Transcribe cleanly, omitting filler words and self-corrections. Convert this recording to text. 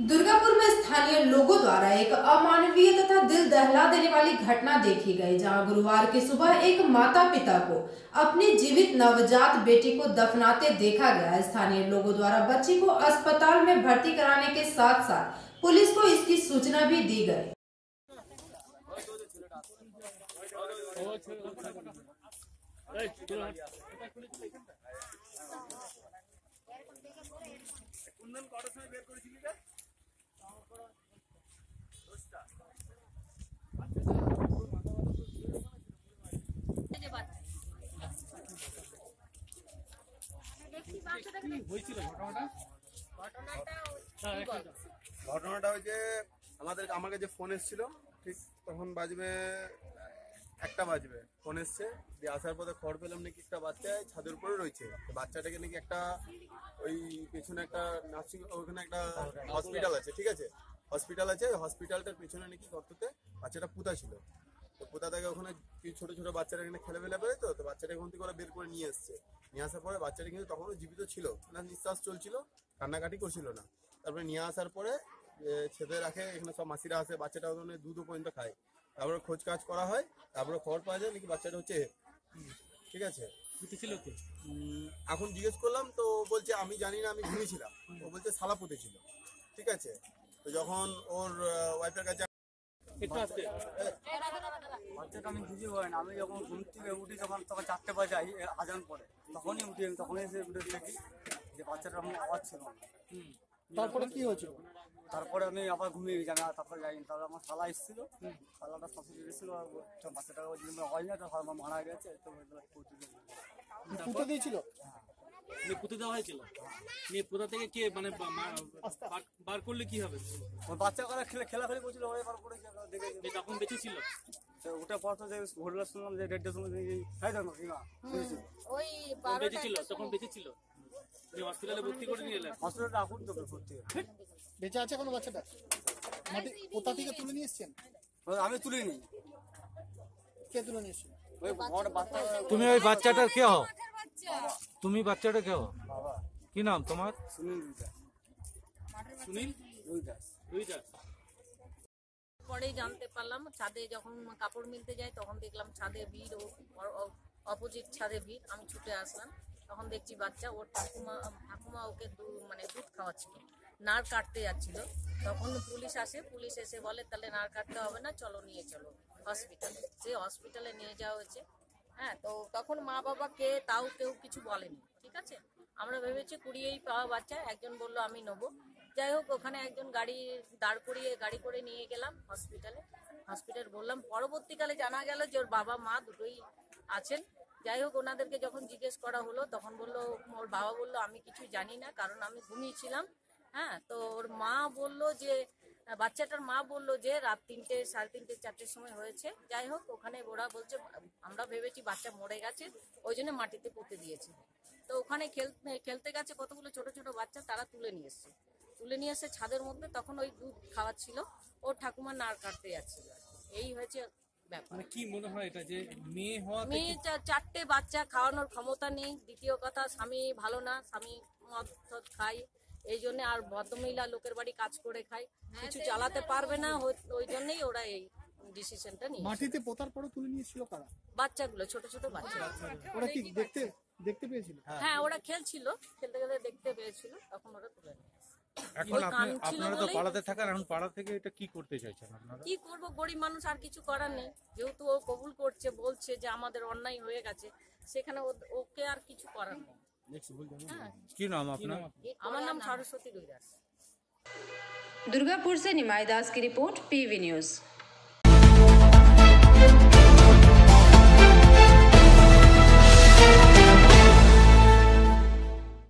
दुर्गापुर में स्थानीय लोगों द्वारा एक अमानवीय तथा दिल दहला देने वाली घटना देखी गई, जहां गुरुवार की सुबह एक माता पिता को अपनी जीवित नवजात बेटी को दफनाते देखा गया। स्थानीय लोगों द्वारा बच्ची को अस्पताल में भर्ती कराने के साथ साथ पुलिस को इसकी सूचना भी दी गई। ঘটনাটা হয়েছে আমার কাছে ফোন এসেছিল, ঠিক তখন বাজবে 1টা বাজবে, ফোন এসছে দিয়ে আসার পথে খবর পেলাম নাকি একটা বাচ্চা ছাদের উপরে রয়েছে। বাচ্চাটাকে নাকি একটা ওই পেছনে একটা নার্সিং, ওখানে একটা হসপিটাল আছে, ঠিক আছে, হসপিটাল আছে, হসপিটালটার পেছনে নাকি গর্ততে বাচ্চাটা পুঁতা ছিল। তো পুঁতা থেকে ওখানে ছোট ছোট বাচ্চারা এখানে খেলাবেলা করে, তো বাচ্চাটা ওখান থেকে ওরা বের করে নিয়ে এসছে। নিয়ে আসার পরে বাচ্চাটা কিন্তু তখনও জীবিত ছিল না, নিঃশ্বাস চলছিল, কান্নাকাটি করছিল না। তারপরে নিয়ে আসার পরে ছেদে রাখে, এখানে সব মাসিরা আসে, বাচ্চাটা ওখানে দুধও পর্যন্ত খায়। তারপরে খোঁজ কাজ করা হয়, তারপরে খবর পাওয়া যায় নাকি বাচ্চাটা হচ্ছে, ঠিক আছে। এখন জিজ্ঞেস করলাম তো বলছে আমি জানি না, আমি ঘুমিয়েছিলাম। ও বলছে শালা পুঁতেছিল, ঠিক আছে। তো যখন ওর ওয়াইফের কাছে বাচ্চাটা আমি বুঝি হয় না, আমি যখন ঘুম থেকে উঠি তখন 4টে বাজে আজান পড়ে, তখনই উঠি, আমি তখনই এসে উঠে দেখি যে বাচ্চাটা আমার আওয়াজ ছিল। তারপরে কি হয়েছিল? তারপরে আমি আবার ঘুমিয়ে গেছি, আমি তারপরে যাইনি। তারপরে আমার শালা এসেছিল, শালাটা শাশুড়ি এসেছিল, বাচ্চাটা ওই জন্য হয় না, তো আমার মারা গেছে। তো পুঁতে দিয়েছিল, পুঁতে দেওয়া হয়েছিল। পুঁতা থেকে কে মানে বার করলে কি হবে? ওই বাচ্চা করে খেলাখেলি করছিল, ওই বার করে দেখে তখন বেঁচে ছিল। ওটা পর তো যে হোটেলে শুনলাম যে 1:30টার সময় বেঁচে ছিল, তখন বেঁচে ছিল। হসপিটালে ভর্তি করে নিয়ে এলেন? হসপিটালে এখন তো ভর্তি। বেঁচে আছে কোনো বাচ্চাটা? মাটি কোথা থেকে তুলে নিয়ে এসছেন? আমি তুলিনি। কে তুলে নিয়ে এসছেন? তুমি ওই বাচ্চাটার কে হও? তুমি বাচ্চাটা কে হও? কি নাম তোমার? সুনীল রুইদাস। পরেই জানতে পারলাম, ছাদে যখন কাপড় মিলতে যায় তখন দেখলাম ছাদে ভিড়, অপোজিট ছাদে ভিড়। আমি ছুটে আসলাম, তখন দেখছি বাচ্চা, ওর ঠাকুমা ওকে দুধ খাওয়াচ্ছিল, নাড় কাটতে যাচ্ছিল। তখন পুলিশ আসে, পুলিশ এসে বলে তাহলে নাড় কাটতে হবে না, চলো নিয়ে চলো হসপিটালে। সে হসপিটালে নিয়ে যাওয়া হয়েছে। হ্যাঁ, তো তখন মা বাবা তাও কেউ কিছু বলেনি, ঠিক আছে। আমরা ভেবেছি কুড়িয়েই পাওয়া বাচ্চা, একজন বললো আমি নেবো। যাই হোক, ওখানে একজন গাড়ি দাঁড় করিয়ে গাড়ি করে নিয়ে গেলাম হসপিটাল বললাম। পরবর্তীকালে জানা গেল যে ওর বাবা মা দুটোই আছেন। যাই হোক, ওনাদেরকে যখন জিজ্ঞেস করা হলো তখন বললো, ওর বাবা বললো আমি কিছু জানি না, কারণ আমি ঘুমিয়েছিলাম। হ্যাঁ, তো ওর মা বললো যে, বাচ্চাটার মা বললো যে রাত 3টে, 3:30, 4টের সময় হয়েছে। যাই হোক, ওখানে ওরা বলছে আমরা ভেবেছি বাচ্চা মরে গেছে, ওই জন্য মাটিতে পুঁতে দিয়েছে। তো ওখানে খেলতে গেছে কতগুলো ছোট ছোট বাচ্চা, তারা তুলে নিয়ে এসে ছাদের মধ্যে, তখন ওই দুধ খাওয়াচ্ছিল, ওর ঠাকুমা নাড় কাটতে যাচ্ছিল। এই হয়েছে ব্যাপার। মানে কি মনে হয় এটা যে মেয়ে 4টে বাচ্চা খাওয়ানোর ক্ষমতা নেই। দ্বিতীয় কথা, স্বামী ভালো না, স্বামী মদ খায়, এই জন্য, আর ভদ্রমহিলা লোকের বাড়ি কাজ করে খায়, কিছু চালাতে পারবে না, ওই জন্যই ওরা এই ডিসিশনটা নিয়ে। মাটিতে পোতার পরে তুলে নিয়েছিল কারা? বাচ্চাগুলো, ছোট ছোট বাচ্চা। ওরা কি দেখতে পেয়েছিল? হ্যাঁ, ওরা খেলতে খেলতে দেখতে পেয়েছিল, তখন ওরা তুলে নিয়ে। এখন আপনারা তো পাড়াতে থাকেন, এখন পাড়া থেকে এটা কি করতে চাইছেন আপনারা? কি করবো, গরিব মানুষ, আর কিছু করার নেই। যেহেতু ও কবুল করছে, বলছে যে আমাদের অন্যায় হয়ে গেছে, সেখানে ওকে আর কিছু করার নেই। কি নাম আপনার? আমার নাম সরস্বতী রুইদাস। दुर्गापुर से निमाई दास की रिपोर्ट, PV न्यूज।